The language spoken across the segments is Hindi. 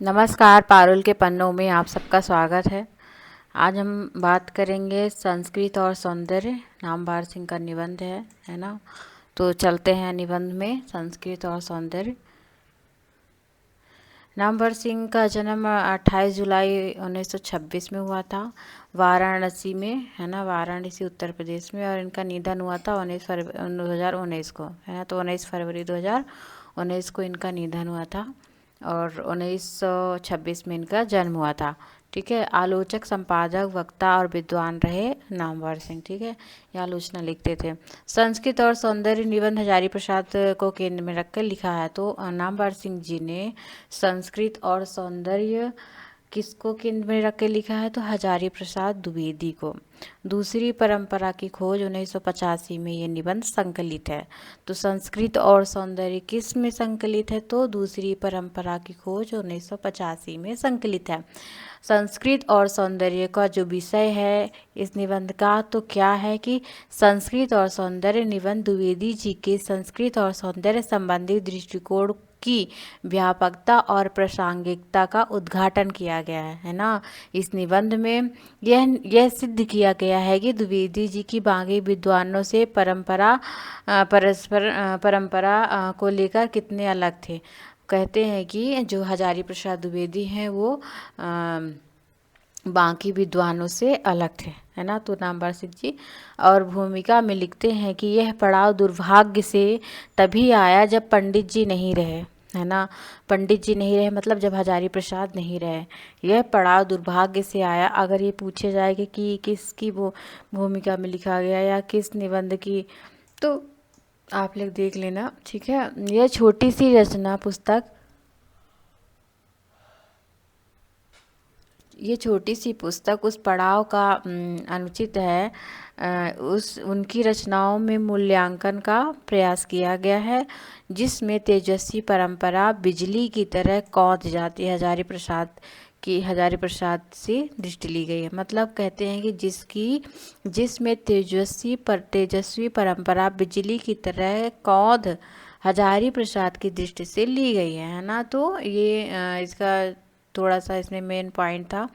नमस्कार, पारुल के पन्नों में आप सबका स्वागत है। आज हम बात करेंगे संस्कृत और सौंदर्य। नामवर सिंह का निबंध है ना। तो चलते हैं निबंध में, संस्कृत और सौंदर्य। नामवर सिंह का जन्म 28 जुलाई 1926 में हुआ था, वाराणसी में, है ना, वाराणसी उत्तर प्रदेश में। और इनका निधन हुआ था 2019 को, है ना। तो 19 फरवरी 2019 को इनका निधन हुआ था और 1926 में इनका जन्म हुआ था। ठीक है। आलोचक, संपादक, वक्ता और विद्वान रहे नामवर सिंह। ठीक है। यह आलोचना लिखते थे। संस्कृत और सौंदर्य निबंध हजारी प्रसाद को केंद्र में रखकर लिखा है। तो नामवर सिंह जी ने संस्कृत और सौंदर्य किसको केंद्र में रख के लिखा है? तो हजारी प्रसाद द्विवेदी को। दूसरी परंपरा की खोज 1985 में ये निबंध संकलित है। तो संस्कृत और सौंदर्य किस में संकलित है? तो दूसरी परंपरा की खोज 1985 में संकलित है। संस्कृत और सौंदर्य का जो विषय है इस निबंध का, तो क्या है कि संस्कृत और सौंदर्य निबंध द्विवेदी जी के संस्कृत और सौंदर्य संबंधी दृष्टिकोण की व्यापकता और प्रासंगिकता का उद्घाटन किया गया है ना। इस निबंध में यह सिद्ध किया गया है कि द्विवेदी जी की बाकी विद्वानों से परंपरा को लेकर कितने अलग थे। कहते हैं कि जो हजारी प्रसाद द्विवेदी हैं वो बाकी विद्वानों से अलग थे, है ना। तो नामवर सिंह जी और भूमिका में लिखते हैं कि यह पड़ाव दुर्भाग्य से तभी आया जब पंडित जी नहीं रहे, है ना। पंडित जी नहीं रहे मतलब जब हजारी प्रसाद नहीं रहे। यह पड़ाव दुर्भाग्य से आया। अगर ये पूछे जाएगा कि किसकी वो भूमिका में लिखा गया या किस निबंध की, तो आप लोग देख लेना। ठीक है। यह छोटी सी रचना पुस्तक, ये छोटी सी पुस्तक उस पड़ाव का अनुचित है। उस उनकी रचनाओं में मूल्यांकन का प्रयास किया गया है जिसमें तेजस्वी परंपरा बिजली की तरह कौंध जाती है। हजारी प्रसाद से दृष्टि ली गई है। मतलब कहते हैं कि जिसमें तेजस्वी परंपरा बिजली की तरह कौंध हजारी प्रसाद की दृष्टि से ली गई है ना। तो ये इसका थोड़ा सा इसमें मेन पॉइंट था,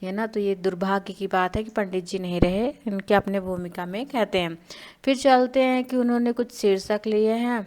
है ना। तो ये दुर्भाग्य की बात है कि पंडित जी नहीं रहे, इनके अपने भूमिका में कहते हैं। फिर चलते हैं कि उन्होंने कुछ शीर्षक लिए हैं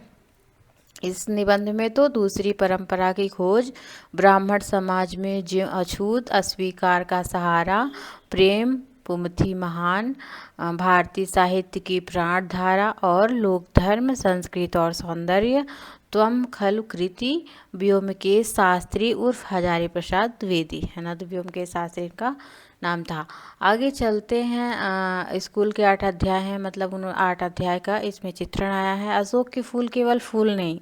इस निबंध में। तो दूसरी परंपरा की खोज, ब्राह्मण समाज में ज्यों अछूत अस्वीकार का सहारा, प्रेम पुमथी महान, भारतीय साहित्य की प्राण धारा और लोक धर्म, संस्कृत और सौंदर्य, त्वम खलु कृति, व्योमकेश शास्त्री उर्फ हजारी प्रसाद द्विवेदी, है ना। तो व्योमकेश शास्त्री का नाम था। आगे चलते हैं। स्कूल के 8 अध्याय हैं, मतलब उन 8 अध्याय का इसमें चित्रण आया है। अशोक के फूल केवल फूल नहीं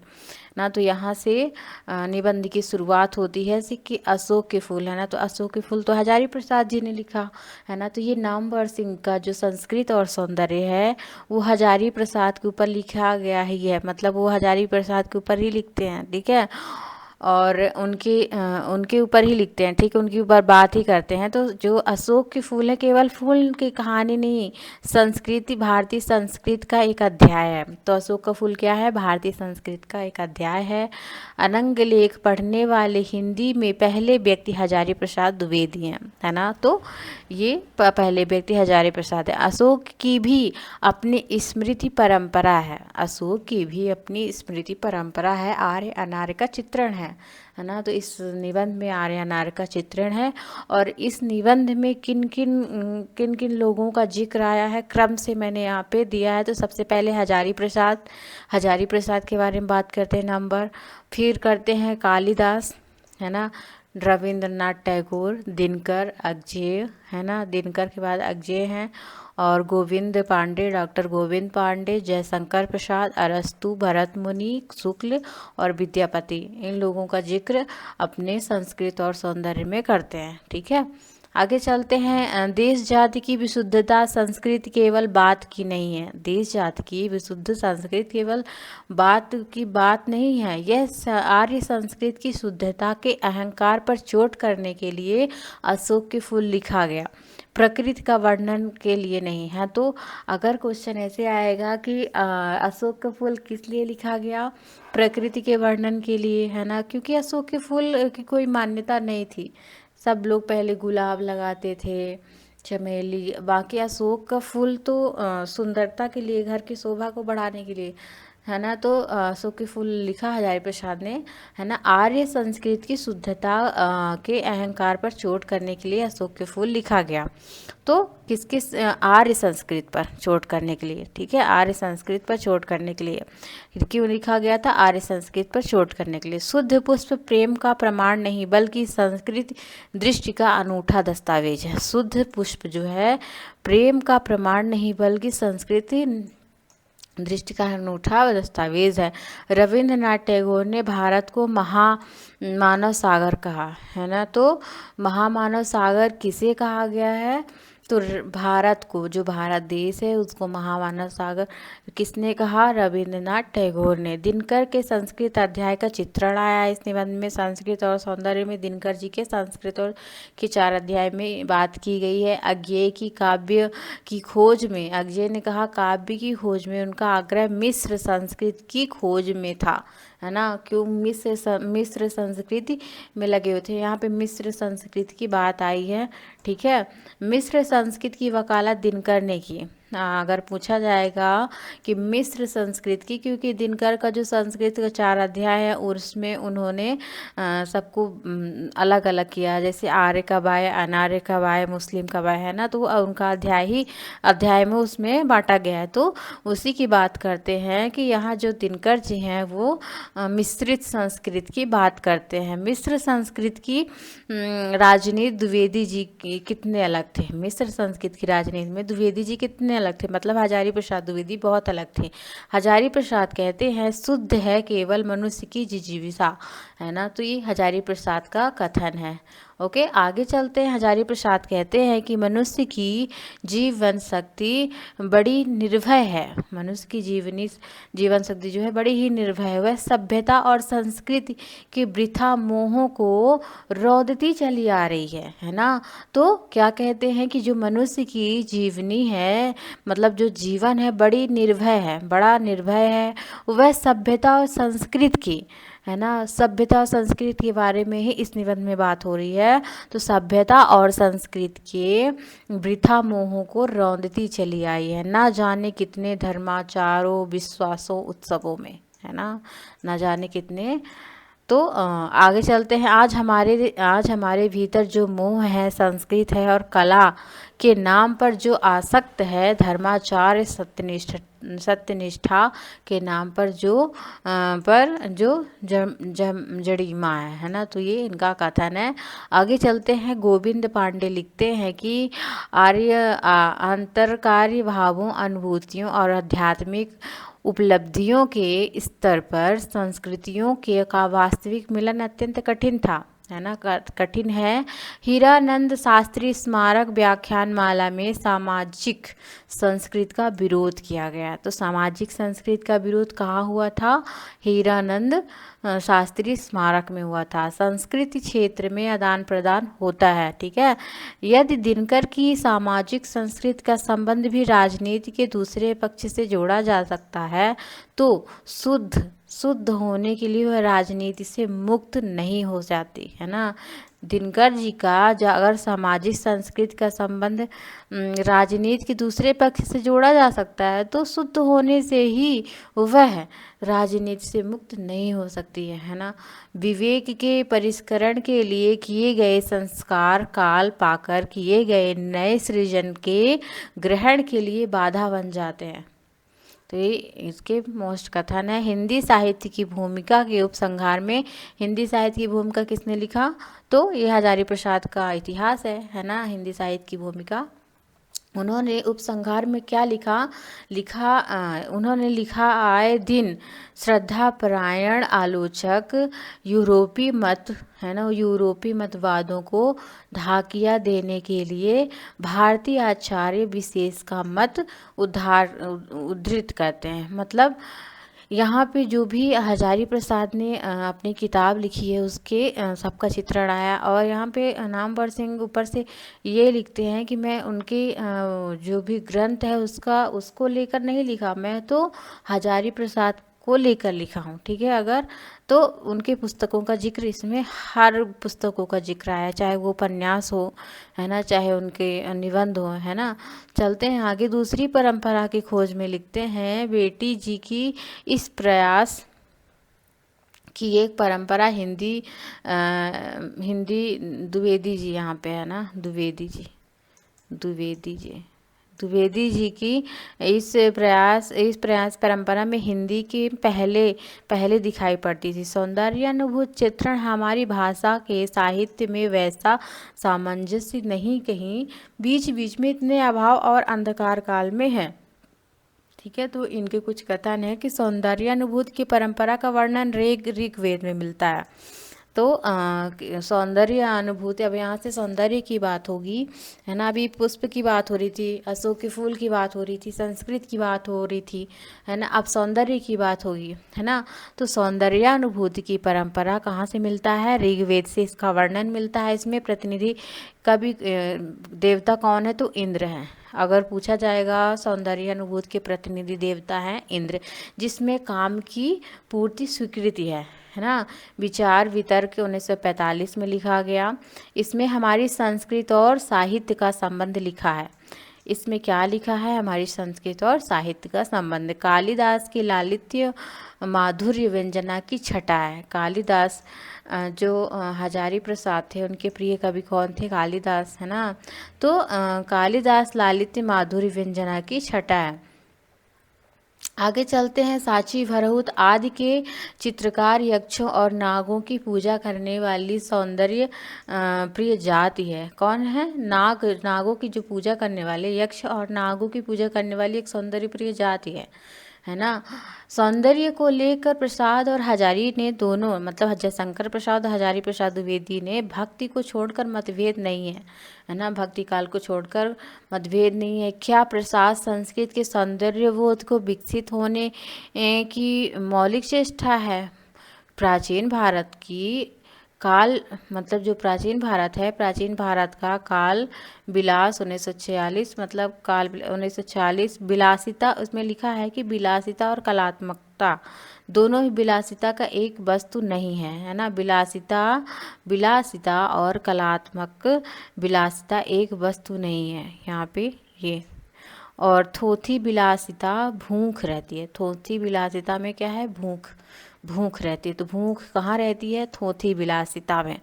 ना। तो यहाँ से निबंध की शुरुआत होती है कि अशोक के फूल, है ना। तो अशोक के फूल तो हजारी प्रसाद जी ने लिखा, है ना। तो ये नामवर सिंह का जो संस्कृत और सौंदर्य है वो हजारी प्रसाद के ऊपर लिखा गया ही है, मतलब वो हजारी प्रसाद के ऊपर ही लिखते हैं। ठीक है। और उनके ऊपर ही लिखते हैं। ठीक है। उनके ऊपर बात ही करते हैं। तो जो अशोक के फूल है केवल फूल की कहानी नहीं, संस्कृति, भारतीय संस्कृत का एक अध्याय है। तो अशोक का फूल क्या है? भारतीय संस्कृत का एक अध्याय है। अनंग लेख पढ़ने वाले हिंदी में पहले व्यक्ति हजारी प्रसाद द्विवेदी हैं, है ना। तो ये पहले व्यक्ति हजारी प्रसाद है। अशोक की भी अपनी स्मृति परंपरा है। अशोक की भी अपनी स्मृति परंपरा है। आर्य अनार्य का चित्रण है ना। तो इस निबंध में आर्य अनार्य का चित्रण है। और इस निबंध में किन किन लोगों का जिक्र आया है क्रम से मैंने यहाँ पे दिया है। तो सबसे पहले हजारी प्रसाद के बारे में बात करते हैं नंबर, फिर करते हैं कालिदास, है ना, रविंद्रनाथ टैगोर, दिनकर, अगजेय, है ना। दिनकर के बाद अगजेय हैं। और गोविंद पांडे, डॉक्टर गोविंद पांडे, जयशंकर प्रसाद, अरस्तु, भरत मुनि, शुक्ल और विद्यापति, इन लोगों का जिक्र अपने संस्कृत और सौंदर्य में करते हैं। ठीक है। आगे चलते हैं। देश जाति की विशुद्धता संस्कृति केवल बात की नहीं है। देश जाति की विशुद्ध संस्कृति केवल बात की बात नहीं है, यह आर्य संस्कृति की शुद्धता के अहंकार पर चोट करने के लिए अशोक के फूल लिखा गया, प्रकृति का वर्णन के लिए नहीं है। तो अगर क्वेश्चन ऐसे आएगा कि अशोक का फूल किस लिए लिखा गया, प्रकृति के वर्णन के लिए, है ना, क्योंकि अशोक के फूल की कोई मान्यता नहीं थी। सब लोग पहले गुलाब लगाते थे, चमेली, बाकी अशोक का फूल तो सुंदरता के लिए, घर की शोभा को बढ़ाने के लिए, है ना। तो अशोक के फूल लिखा हजारी प्रसाद ने, है ना। आर्य संस्कृति की शुद्धता के अहंकार पर चोट करने के लिए अशोक के फूल लिखा गया। तो किस किस आर्य संस्कृति पर चोट करने के लिए, ठीक है, आर्य संस्कृति पर चोट करने के लिए क्यों लिखा गया था, आर्य संस्कृति पर चोट करने के लिए। शुद्ध पुष्प प्रेम का प्रमाण नहीं बल्कि संस्कृति दृष्टि का अनूठा दस्तावेज है। शुद्ध पुष्प जो है प्रेम का प्रमाण नहीं बल्कि संस्कृति दृष्टि का अनूठा दस्तावेज है। रविंद्रनाथ टैगोर ने भारत को महामानव सागर कहा, है ना। तो महामानव सागर किसे कहा गया है, तो भारत को, जो भारत देश है उसको महामानव सागर किसने कहा, रविंद्रनाथ टैगोर ने। दिनकर के संस्कृत अध्याय का चित्रण आया इस निबंध में। संस्कृत और सौंदर्य में दिनकर जी के संस्कृत और के 4 अध्याय में बात की गई है। अज्ञेय की काव्य की खोज में, अज्ञेय ने कहा काव्य की खोज में उनका आग्रह मिस्र संस्कृत की खोज में था, है ना। क्यों मिस्र संस्कृति में लगे हुए थे, यहाँ पे मिस्र संस्कृति की बात आई है, ठीक है। मिस्र संस्कृत की वकालत दिनकर ने की। अगर पूछा जाएगा कि मिस्र संस्कृत की, क्योंकि दिनकर का जो संस्कृत का 4 अध्याय है उसमें उन्होंने सबको अलग अलग किया, जैसे आर्य का बाय, अनार्य का बाय, मुस्लिम का बाय, है ना। तो उनका अध्याय में उसमें बांटा गया है। तो उसी की बात करते हैं कि यहाँ जो दिनकर जी हैं वो मिश्रित संस्कृत की बात करते हैं। मिस्र संस्कृत की राजनीति द्विवेदी जी कितने अलग थे, मिस्र संस्कृत की राजनीति में द्विवेदी जी कितने अलग थे, मतलब हजारी प्रसाद द्विवेदी बहुत अलग थे। हजारी प्रसाद कहते हैं शुद्ध है केवल मनुष्य की जिजीविका, है ना। तो ये हजारी प्रसाद का कथन है। ओके, आगे चलते हैं। हजारी प्रसाद कहते हैं कि मनुष्य की जीवन शक्ति बड़ी निर्भय है, मनुष्य की जीवन शक्ति जो है बड़ी ही निर्भय है। वह सभ्यता और संस्कृति के वृथा मोहों को रौदती चली आ रही है ना। तो क्या कहते हैं कि जो मनुष्य की जीवनी है, मतलब जो जीवन है बड़ी निर्भय है, बड़ा निर्भय है, वह सभ्यता और संस्कृति की, है ना। सभ्यता और संस्कृति के बारे में ही इस निबंध में बात हो रही है। तो सभ्यता और संस्कृति के वृथा मोहों को रौंदती चली आई है, ना जाने कितने धर्माचारों, विश्वासों, उत्सवों में, है ना जाने कितने। तो आगे चलते हैं। आज हमारे भीतर जो मोह है, संस्कृत है और कला के नाम पर जो आसक्त है, धर्माचार, सत्यनिष्ठा के नाम पर जो जड़ीमा है ना। तो ये इनका कथन है। आगे चलते हैं। गोविंद पांडे लिखते हैं कि अंतरकार्य भावों, अनुभूतियों और आध्यात्मिक उपलब्धियों के स्तर पर संस्कृतियों के का वास्तविक मिलन अत्यंत कठिन था, है ना, कठिन है। हीरानंद शास्त्री स्मारक व्याख्यान माला में सामाजिक संस्कृति का विरोध किया गया। तो सामाजिक संस्कृति का विरोध कहाँ हुआ था, हीरानंद शास्त्री स्मारक में हुआ था। संस्कृति क्षेत्र में आदान प्रदान होता है, ठीक है। यदि दिनकर की सामाजिक संस्कृति का संबंध भी राजनीति के दूसरे पक्ष से जोड़ा जा सकता है, तो शुद्ध होने के लिए वह राजनीति से मुक्त नहीं हो जाती, है ना। दिनकर जी का अगर सामाजिक संस्कृति का संबंध राजनीति के दूसरे पक्ष से जोड़ा जा सकता है, तो शुद्ध होने से ही वह राजनीति से मुक्त नहीं हो सकती है ना। विवेक के परिष्करण के लिए किए गए संस्कार काल पाकर किए गए नए सृजन के ग्रहण के लिए बाधा बन जाते हैं। तो ये इसके मोस्ट कथन है। हिंदी साहित्य की भूमिका के उपसंहार में, हिंदी साहित्य की भूमिका किसने लिखा, तो ये हजारी प्रसाद का इतिहास है ना, हिंदी साहित्य की भूमिका। उन्होंने उपसंहार में क्या उन्होंने लिखा, आए दिन श्रद्धापरायण आलोचक यूरोपीय मत है ना, यूरोपीय मतवादों को ढाकिया देने के लिए भारतीय आचार्य विशेष का मत उद्धृत करते हैं। मतलब यहाँ पे जो भी हजारी प्रसाद ने अपनी किताब लिखी है उसके सबका चित्रण आया, और यहाँ पे नामवर सिंह ऊपर से ये लिखते हैं कि मैं उनके जो भी ग्रंथ है उसको लेकर नहीं लिखा, मैं तो हजारी प्रसाद को लेकर लिखा हूँ। ठीक है, अगर तो उनके पुस्तकों का जिक्र इसमें हर पुस्तकों का जिक्र आया, चाहे वो उपन्यास हो है ना, चाहे उनके निबंध हो है ना। चलते हैं आगे, दूसरी परंपरा की खोज में लिखते हैं, बेटी जी की इस प्रयास की एक परंपरा हिंदी द्विवेदी जी यहाँ पे है ना, द्विवेदी जी की इस प्रयास परंपरा में हिंदी की पहले दिखाई पड़ती थी। सौंदर्यानुभूत चित्रण हमारी भाषा के साहित्य में वैसा सामंजस्य नहीं, कहीं बीच बीच में इतने अभाव और अंधकार काल में है। ठीक है, तो इनके कुछ कथन है कि सौंदर्यानुभूत की परंपरा का वर्णन ऋग्वेद में मिलता है। तो सौंदर्य अनुभूति, अब यहाँ से सौंदर्य की बात होगी है ना, अभी पुष्प की बात हो रही थी, अशोक के फूल की बात हो रही थी, संस्कृत की बात हो रही थी है ना, अब सौंदर्य की बात होगी है ना। तो सौंदर्यानुभूति की परंपरा कहाँ से मिलता है? ऋग्वेद से इसका वर्णन मिलता है। इसमें प्रतिनिधि कवि देवता कौन है? तो इंद्र हैं। अगर पूछा जाएगा सौंदर्यानुभूति के प्रतिनिधि देवता हैं इंद्र, जिसमें काम की पूर्ति स्वीकृति है ना। विचार वितर्क 1945 में लिखा गया। इसमें हमारी संस्कृत और साहित्य का संबंध लिखा है। इसमें क्या लिखा है? हमारी संस्कृत और साहित्य का संबंध। कालिदास की लालित्य माधुर्य व्यंजना की छटा है। कालिदास जो हजारी प्रसाद थे उनके प्रिय कवि कौन थे? कालिदास है ना। तो कालिदास लालित्य माधुर्य व्यंजना की छटा है। आगे चलते हैं, साची भरहुत आदि के चित्रकार यक्षों और नागों की पूजा करने वाली सौंदर्य प्रिय जाति है। कौन है? नागों की जो पूजा करने वाले, यक्ष और नागों की पूजा करने वाली एक सौंदर्य प्रिय जाति है ना। सौंदर्य को लेकर प्रसाद और हजारी ने दोनों, मतलब शंकर प्रसाद और हजारी प्रसाद द्विवेदी ने भक्ति को छोड़कर मतभेद नहीं है ना, भक्ति काल को छोड़कर मतभेद नहीं है। क्या प्रसाद संस्कृत के सौंदर्यबोध को विकसित होने की मौलिक चेष्टा है? प्राचीन भारत की काल, मतलब जो प्राचीन भारत है, प्राचीन भारत का काल विलास 1946, मतलब काल 1940, विलासिता, उसमें लिखा है कि विलासिता और कलात्मकता दोनों ही विलासिता का एक वस्तु नहीं है ना। विलासिता और कलात्मक विलासिता एक वस्तु नहीं है यहाँ पे ये। और थोथी विलासिता भूख रहती है। थोथी विलासिता में क्या है? भूख रहती है। तो भूख कहाँ रहती है? थोथी विलासिता में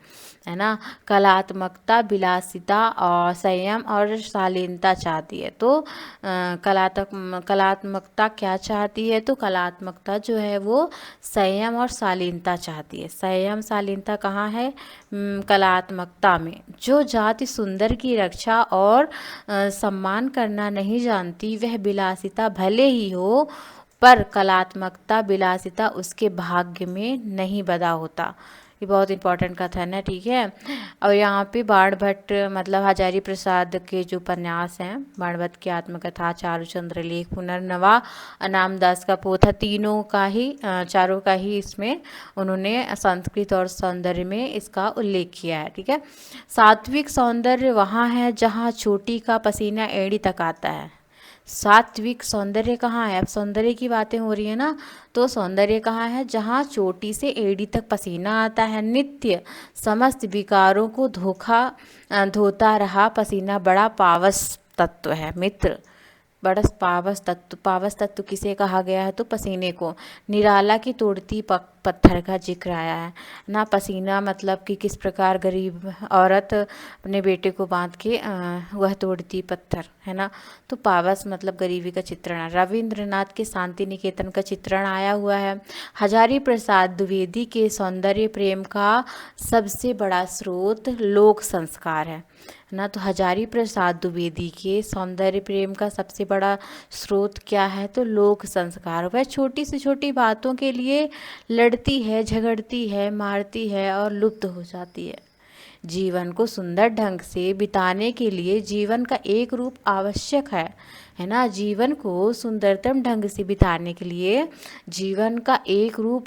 है ना। कलात्मकता विलासिता और संयम और शालीनता चाहती है। तो कलात्मकता क्या चाहती है? तो कलात्मकता जो है वो संयम और शालीनता चाहती है। संयम शालीनता कहाँ है? कलात्मकता में। जो जाति सुंदर की रक्षा और सम्मान करना नहीं जानती, वह विलासिता भले ही हो पर कलात्मकता विलासिता उसके भाग्य में नहीं बदा होता। ये बहुत इंपॉर्टेंट कथन है। ठीक है, और यहाँ पे बाणभट्ट, मतलब हजारी प्रसाद के जो उपन्यास हैं, बाणभट्ट की आत्मकथा, चारुचंद्र लेख, पुनर्नवा, अनामदास का पोथा, चारों का ही इसमें उन्होंने संस्कृत और सौंदर्य में इसका उल्लेख किया है। ठीक है, सात्विक सौंदर्य वहाँ है जहाँ चोटी का पसीना एड़ी तक आता है। सात्विक सौंदर्य कहाँ है? अब सौंदर्य की बातें हो रही है ना, तो सौंदर्य कहाँ है? जहाँ चोटी से एड़ी तक पसीना आता है। नित्य समस्त विकारों को धोता रहा पसीना बड़ा पावस तत्व है मित्र। बड़ा पावस तत्व किसे कहा गया है? तो पसीने को। निराला की तोड़ती पत्थर का जिक्र आया है ना। पसीना मतलब कि किस प्रकार गरीब औरत अपने बेटे को बांध के वह तोड़ती पत्थर, है ना। तो पावस मतलब गरीबी का चित्रण है। रविंद्रनाथ के शांति निकेतन का चित्रण आया हुआ है। हजारी प्रसाद द्विवेदी के सौंदर्य प्रेम का सबसे बड़ा स्रोत लोक संस्कार है ना। तो हजारी प्रसाद द्विवेदी के सौंदर्य प्रेम का सबसे बड़ा स्रोत क्या है, तो लोक संस्कार। वह छोटी से छोटी बातों के लिए लड़ती है, झगड़ती है, मारती है और लुप्त हो जाती है। जीवन को सुंदर ढंग से बिताने के लिए जीवन का एक रूप आवश्यक है ना। जीवन को सुंदरतम ढंग से बिताने के लिए जीवन का एक रूप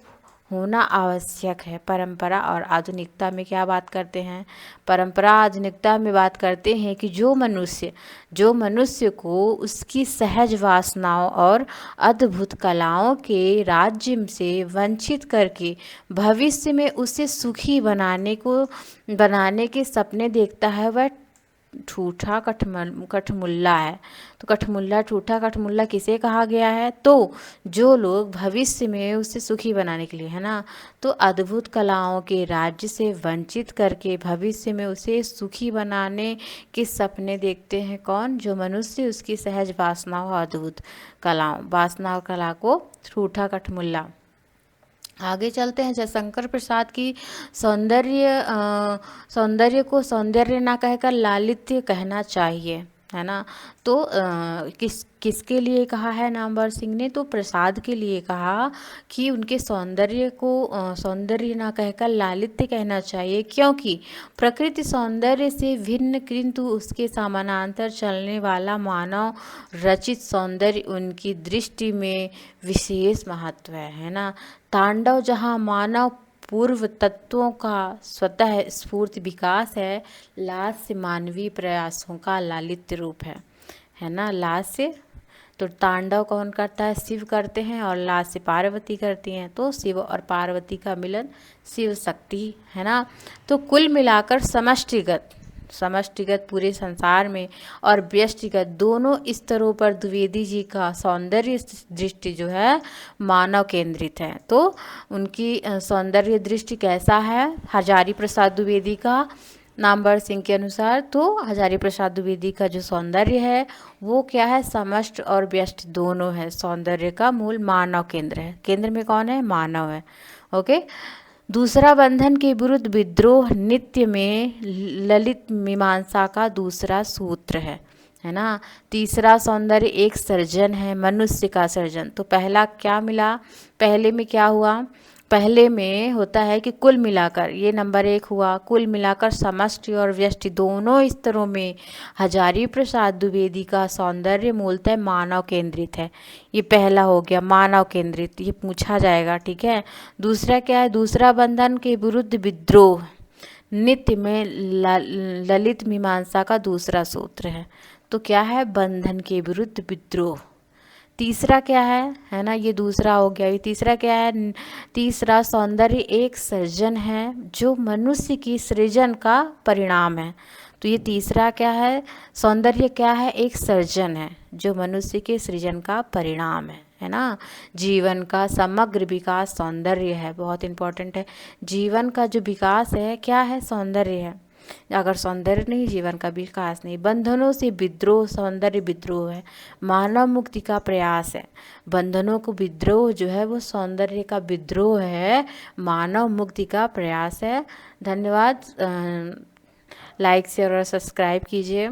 होना आवश्यक है। परंपरा और आधुनिकता में क्या बात करते हैं, परंपरा आधुनिकता में बात करते हैं कि जो मनुष्य को उसकी सहज वासनाओं और अद्भुत कलाओं के राज्य से वंचित करके भविष्य में उसे सुखी बनाने के सपने देखता है, वह ठूठा कठमुल्ला है। तो कठमुल्ला, ठूठा कठमुल्ला किसे कहा गया है, तो जो लोग भविष्य में उसे सुखी बनाने के लिए, है ना, तो अद्भुत कलाओं के राज्य से वंचित करके भविष्य में उसे सुखी बनाने के सपने देखते हैं। कौन, जो मनुष्य उसकी सहज वासनाओं और अद्भुत वासना और कला को ठूठा कठमुल्ला। आगे चलते हैं। जयशंकर प्रसाद की सौंदर्य को सौंदर्य ना कहकर लालित्य कहना चाहिए, है ना। तो किसके लिए कहा है नामवर सिंह ने, तो प्रसाद के लिए कहा कि उनके सौंदर्य को सौंदर्य ना कहकर लालित्य कहना चाहिए, क्योंकि प्रकृति सौंदर्य से भिन्न किंतु उसके समानांतर चलने वाला मानव रचित सौंदर्य उनकी दृष्टि में विशेष महत्व है ना। तांडव जहाँ मानव पूर्व तत्वों का स्वतः स्फूर्त विकास है, लास्य मानवीय प्रयासों का लालित्य रूप है ना। लास्य तो तांडव कौन करता है, शिव करते हैं, और लास्य पार्वती करती हैं। तो शिव और पार्वती का मिलन शिव शक्ति, है ना। तो कुल मिलाकर समष्टिगत पूरे संसार में और व्यष्टिगत दोनों स्तरों पर द्विवेदी जी का सौंदर्य दृष्टि जो है मानव केंद्रित है। तो उनकी सौंदर्य दृष्टि कैसा है हजारी प्रसाद द्विवेदी का नामवर सिंह के अनुसार, तो हजारी प्रसाद द्विवेदी का जो सौंदर्य है वो क्या है, समष्ट और व्यष्टि दोनों है। सौंदर्य का मूल मानव केंद्र है, केंद्र में कौन है, मानव है। ओके। दूसरा, बंधन के विरुद्ध विद्रोह नित्य में ललित मीमांसा का दूसरा सूत्र है ना। तीसरा, सौंदर्य एक सर्जन है, मनुष्य का सर्जन। तो पहला क्या मिला, पहले में क्या हुआ, पहले में होता है कि कुल मिलाकर, ये नंबर 1 हुआ, कुल मिलाकर समष्टि और व्यष्टि दोनों स्तरों में हजारी प्रसाद द्विवेदी का सौंदर्य मूलतः मानव केंद्रित है। ये पहला हो गया, मानव केंद्रित, ये पूछा जाएगा, ठीक है। दूसरा क्या है, दूसरा, बंधन के विरुद्ध विद्रोह नित्य में ललित मीमांसा का दूसरा सूत्र है। तो क्या है, बंधन के विरुद्ध विद्रोह। तीसरा क्या है ना, ये दूसरा हो गया। ये तीसरा क्या है, तीसरा, सौंदर्य एक सर्जन है जो मनुष्य की सृजन का परिणाम है। तो ये तीसरा क्या है, सौंदर्य क्या है, एक सर्जन है जो मनुष्य के सृजन का परिणाम है ना। जीवन का समग्र विकास सौंदर्य है, बहुत इंपॉर्टेंट है। जीवन का जो विकास है क्या है, सौंदर्य है। अगर सौंदर्य नहीं, जीवन का विकास नहीं। बंधनों से विद्रोह, सौंदर्य विद्रोह है, मानव मुक्ति का प्रयास है। बंधनों को विद्रोह जो है वो सौंदर्य का विद्रोह है, मानव मुक्ति का प्रयास है। धन्यवाद। लाइक शेयर और सब्सक्राइब कीजिए।